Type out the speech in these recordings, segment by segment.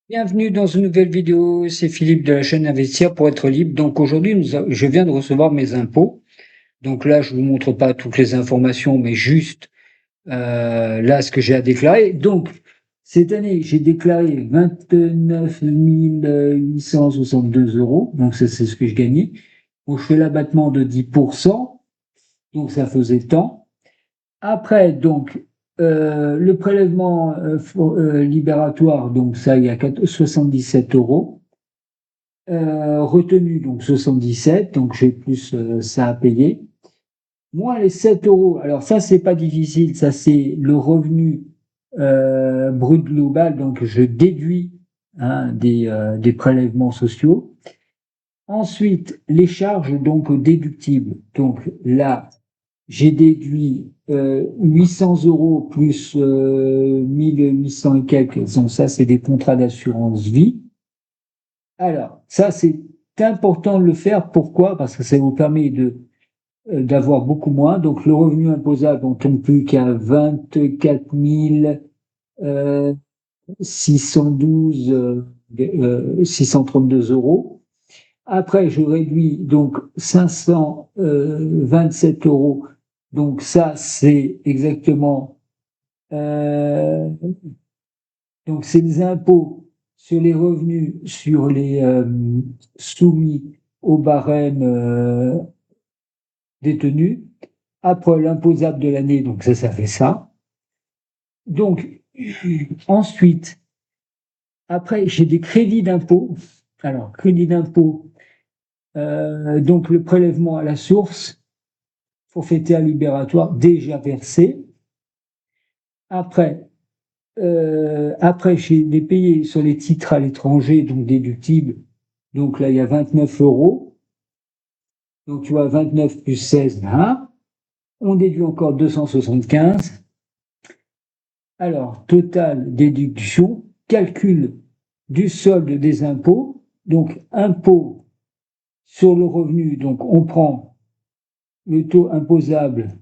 Bienvenue dans une nouvelle vidéo, c'est Philippe de la chaîne Investir pour être libre. Donc aujourd'hui, je viens de recevoir mes impôts. Donc là, je vous montre pas toutes les informations, mais juste là ce que j'ai à déclarer. Donc cette année, j'ai déclaré 29 862 euros. Donc ça, c'est ce que je gagnais. Donc je fais l'abattement de 10%. Donc ça faisait tant. Après, donc, le prélèvement libératoire, donc ça, il y a 77 euros. Retenu, donc 77, donc j'ai plus ça à payer. Moins les 7 euros, alors ça, c'est pas difficile, ça, c'est le revenu brut global, donc je déduis des prélèvements sociaux. Ensuite, les charges donc déductibles. Donc là, j'ai déduit 800 euros plus 1800 et quelques. Donc ça, c'est des contrats d'assurance vie. Alors, ça, c'est important de le faire. Pourquoi? Parce que ça vous permet d'avoir beaucoup moins. Donc, le revenu imposable, on ne tombe plus qu'à 24 612, 632 euros. Après, je réduis donc 527 euros. Donc, ça, c'est exactement donc, c'est les impôts sur les revenus, sur les soumis au barème détenu. Après, l'imposable de l'année, donc ça fait ça. Donc, ensuite, après, j'ai des crédits d'impôt. Alors, crédit d'impôt, donc le prélèvement à la source, forfaitaire libératoire, déjà versé. Après, j'ai des payés sur les titres à l'étranger, donc déductibles. Donc là, il y a 29 euros. Donc tu vois, 29 plus 16, là. On déduit encore 275. Alors, total déduction, calcul du solde des impôts. Donc, impôt sur le revenu. Donc, on prend le taux imposable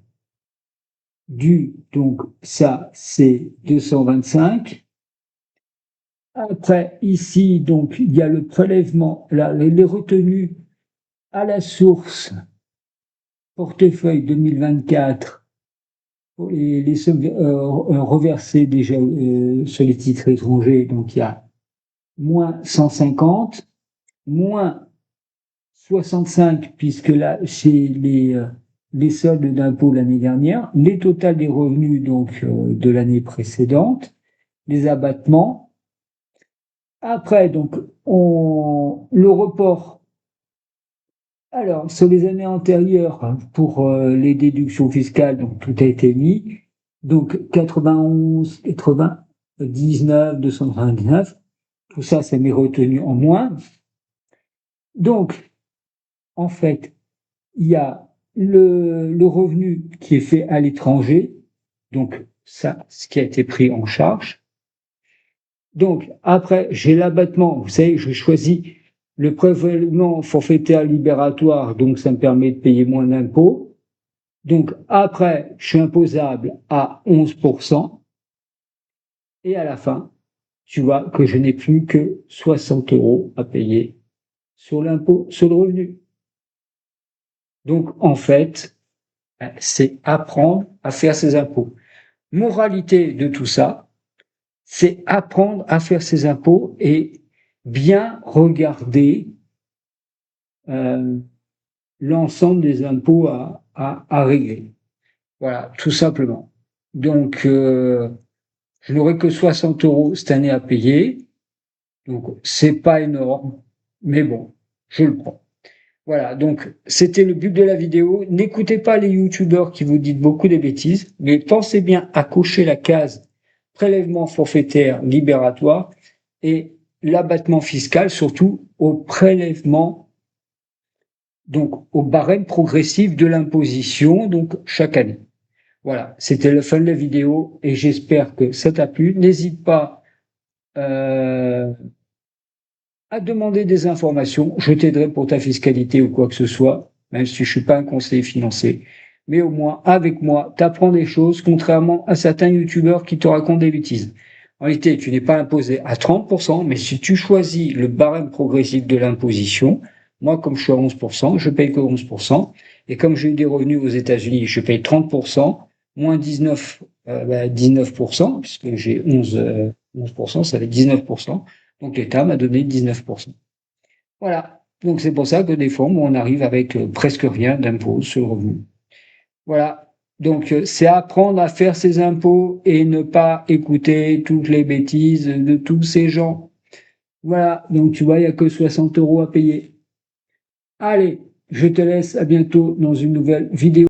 du, donc ça, c'est 225. Après, ici, donc, il y a le prélèvement, là, les retenues à la source, portefeuille 2024, et les sommes reversées déjà sur les titres étrangers, donc il y a moins 150, moins 65, puisque là, c'est les soldes d'impôts l'année dernière, les totals des revenus donc de l'année précédente, les abattements. Après, donc, le report. Alors, sur les années antérieures, pour les déductions fiscales, donc tout a été mis. Donc, 91, 99, 299, tout ça, ça m'est retenu en moins. Donc, en fait, il y a le revenu qui est fait à l'étranger, donc ça, ce qui a été pris en charge. Donc, après, j'ai l'abattement. Vous savez, je choisis le prélèvement forfaitaire libératoire, donc ça me permet de payer moins d'impôts. Donc, après, je suis imposable à 11%. Et à la fin, tu vois que je n'ai plus que 60 euros à payer sur l'impôt sur le revenu. Donc, en fait, c'est apprendre à faire ses impôts. Moralité de tout ça, c'est apprendre à faire ses impôts et bien regarder euh, l'ensemble des impôts à régler. Voilà, tout simplement. Donc, je n'aurai que 60 euros cette année à payer. Donc, c'est pas énorme, mais bon, je le prends. Voilà, donc c'était le but de la vidéo. N'écoutez pas les youtubeurs qui vous disent beaucoup de bêtises, mais pensez bien à cocher la case prélèvement forfaitaire libératoire et l'abattement fiscal, surtout au prélèvement, donc au barème progressif de l'imposition, donc chaque année. Voilà, c'était la fin de la vidéo et j'espère que ça t'a plu. N'hésite pas à demander des informations. Je t'aiderai pour ta fiscalité ou quoi que ce soit, même si je ne suis pas un conseiller financier. Mais au moins, avec moi, tu apprends des choses, contrairement à certains youtubeurs qui te racontent des bêtises. En réalité, tu n'es pas imposé à 30%, mais si tu choisis le barème progressif de l'imposition, moi, comme je suis à 11%, je paye que 11%. Et comme j'ai eu des revenus aux États-Unis, je paye 30%, moins 19%, puisque j'ai 11%, ça fait 19%. Donc l'État m'a donné 19%. Voilà. Donc c'est pour ça que des fois, on arrive avec presque rien d'impôt sur le revenu. Voilà. Donc, c'est apprendre à faire ses impôts et ne pas écouter toutes les bêtises de tous ces gens. Voilà. Donc, tu vois, il n'y a que 60 € à payer. Allez, je te laisse. À bientôt dans une nouvelle vidéo.